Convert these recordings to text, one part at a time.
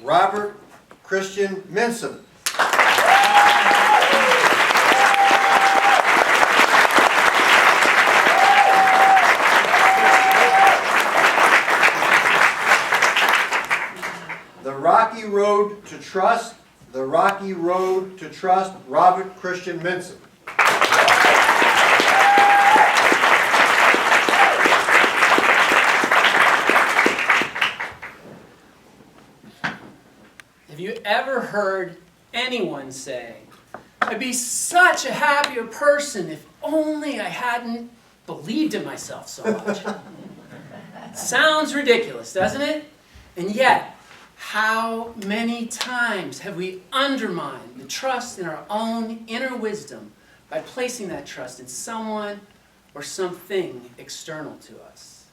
Robert Christian Minson. The Rocky Road to Trust, The Rocky Road to Trust, Robert Christian Minson. Have you ever heard anyone say, "I'd be such a happier person if only I hadn't believed in myself so much"? Sounds ridiculous, doesn't it? And yet, how many times have we undermined the trust in our own inner wisdom by placing that trust in someone or something external to us?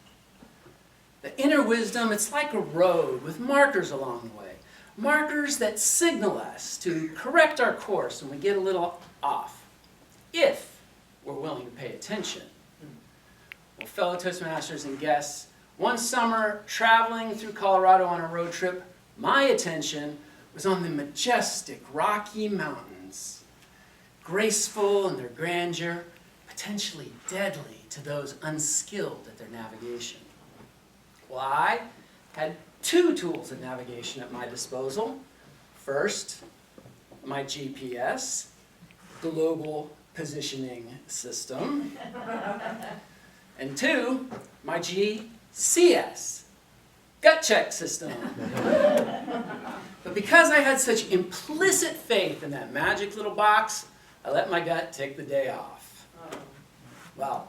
The inner wisdom, it's like a road with markers along the way. Markers that signal us to correct our course when we get a little off, if we're willing to pay attention. Well, fellow Toastmasters and guests, one summer, traveling through Colorado on a road trip, my attention was on the majestic Rocky Mountains, graceful in their grandeur, potentially deadly to those unskilled at their navigation. Well, I had two tools of navigation at my disposal. First, my GPS, Global Positioning System, and two, my GCS, Gut Check System. But because I had such implicit faith in that magic little box, I let my gut take the day off. Well,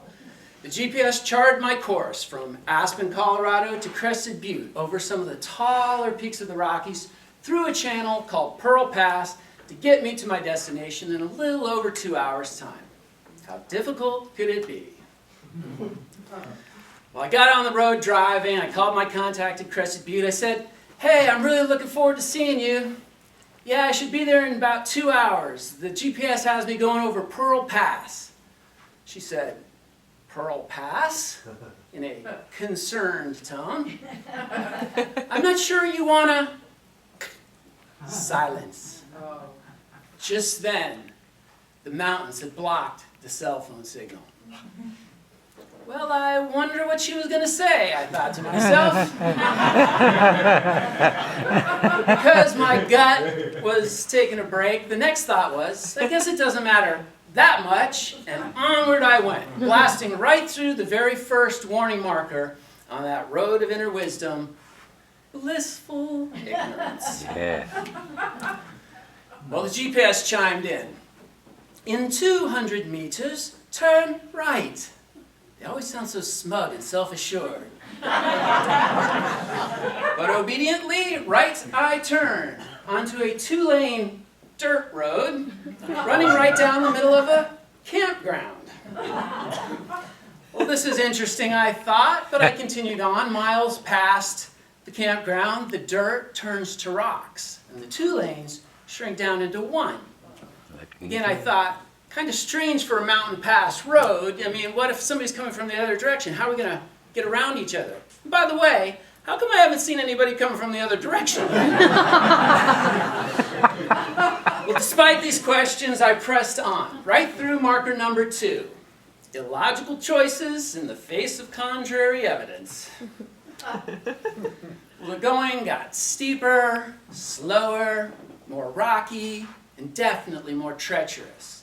the GPS charted my course from Aspen, Colorado to Crested Butte over some of the taller peaks of the Rockies through a channel called Pearl Pass to get me to my destination in a little over 2 hours' time. How difficult could it be? Well, I got on the road driving. I called my contact at Crested Butte. I said, "Hey, I'm really looking forward to seeing you. Yeah, I should be there in about 2 hours. The GPS has me going over Pearl Pass." She said, "Pearl Pass?" in a concerned tone. "I'm not sure you want to..." Silence. Just then, the mountains had blocked the cell phone signal. Well, I wonder what she was going to say, I thought to myself. Because my gut was taking a break, the next thought was, I guess it doesn't matter that much, and onward I went, blasting right through the very first warning marker on that road of inner wisdom, blissful ignorance. Yeah. Well, the GPS chimed in. "In 200 meters, turn right." They always sound so smug and self-assured. But obediently, right I turned onto a 2-lane dirt road running right down the middle of a campground. Well, this is interesting, I thought, but I continued on. Miles past the campground, the dirt turns to rocks, and the 2 lanes shrink down into 1. Again, I thought, kind of strange for a mountain pass road. I mean, what if somebody's coming from the other direction? How are we going to get around each other? And by the way, how come I haven't seen anybody coming from the other direction? Well, despite these questions, I pressed on, right through marker number 2. Illogical choices in the face of contrary evidence. Well, the going got steeper, slower, more rocky, and definitely more treacherous,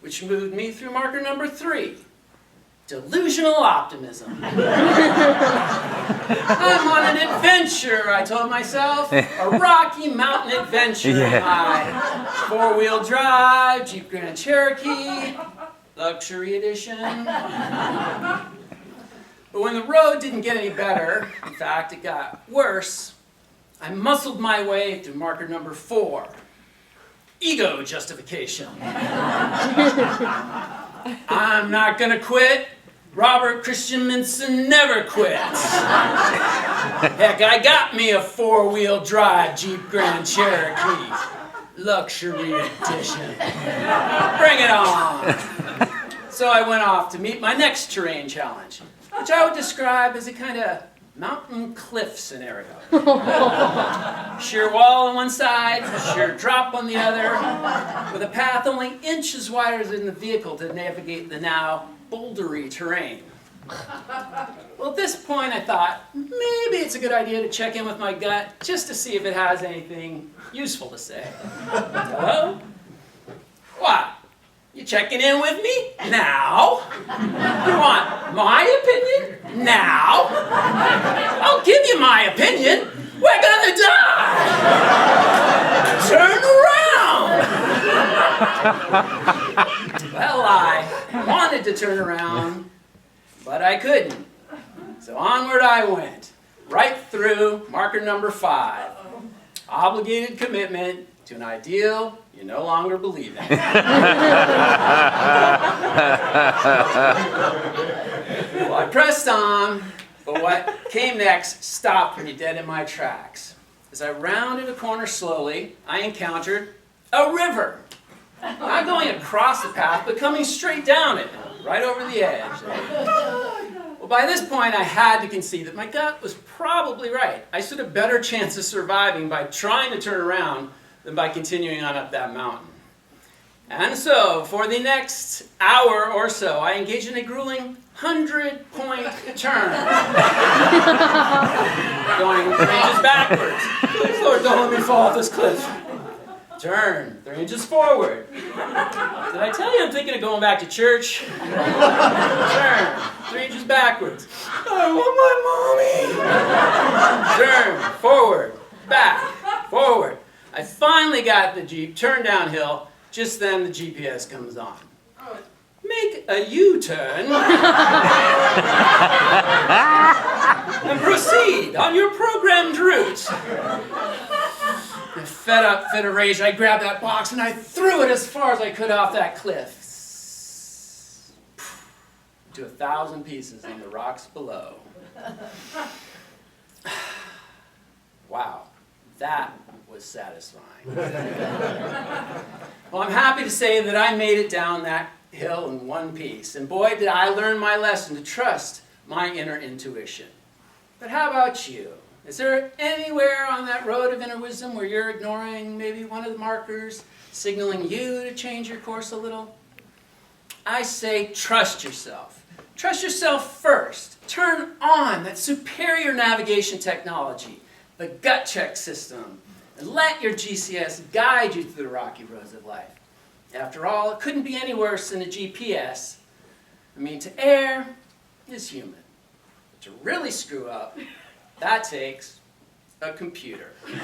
which moved me through marker number 3. Delusional optimism. I'm on an adventure, I told myself. A Rocky Mountain adventure. Yeah. My 4-wheel drive, Jeep Grand Cherokee, luxury edition. But when the road didn't get any better, in fact, it got worse, I muscled my way through marker number 4. Ego justification. I'm not gonna quit. Robert Christian Minson never quits. Heck, I got me a 4-wheel drive Jeep Grand Cherokee. Luxury edition. Bring it on. So I went off to meet my next terrain challenge, which I would describe as a kind of mountain cliff scenario. Sheer wall on one side, sheer drop on the other, with a path only inches wider than the vehicle to navigate the now bouldery terrain. Well, at this point I thought, maybe it's a good idea to check in with my gut just to see if it has anything useful to say. Hello? What? You checking in with me? Now? You want my opinion? Now? I'll give you my opinion. We're gonna die! Turn around! Well, I wanted to turn around, but I couldn't. So onward I went, right through marker number 5. Obligated commitment to an ideal you no longer believe in. Well, I pressed on, but what came next stopped me dead in my tracks. As I rounded a corner slowly, I encountered a river. Not going across the path, but coming straight down it, right over the edge. Well, by this point, I had to concede that my gut was probably right. I stood a better chance of surviving by trying to turn around than by continuing on up that mountain. And so, for the next hour or so, I engaged in a grueling 100-point turn. Going 3 inches backwards. Please, Lord, don't let me fall off this cliff. Turn 3 inches forward. Did I tell you I'm thinking of going back to church? Turn 3 inches backwards. I want my mommy. Turn forward, back, forward. I finally got the Jeep turned downhill. Just then the GPS comes on. Make a U-turn and proceed on your programmed route. In a fed up fit of rage, I grabbed that box and I threw it as far as I could off that cliff. To 1,000 pieces on the rocks below. Wow, that was satisfying. Well, I'm happy to say that I made it down that hill in one piece. And boy, did I learn my lesson to trust my inner intuition. But how about you? Is there anywhere on that road of inner wisdom where you're ignoring maybe one of the markers, signaling you to change your course a little? I say trust yourself. Trust yourself first. Turn on that superior navigation technology, the gut check system, and let your GCS guide you through the rocky roads of life. After all, it couldn't be any worse than a GPS. I mean, to err is human. But to really screw up, that takes a computer. Yeah.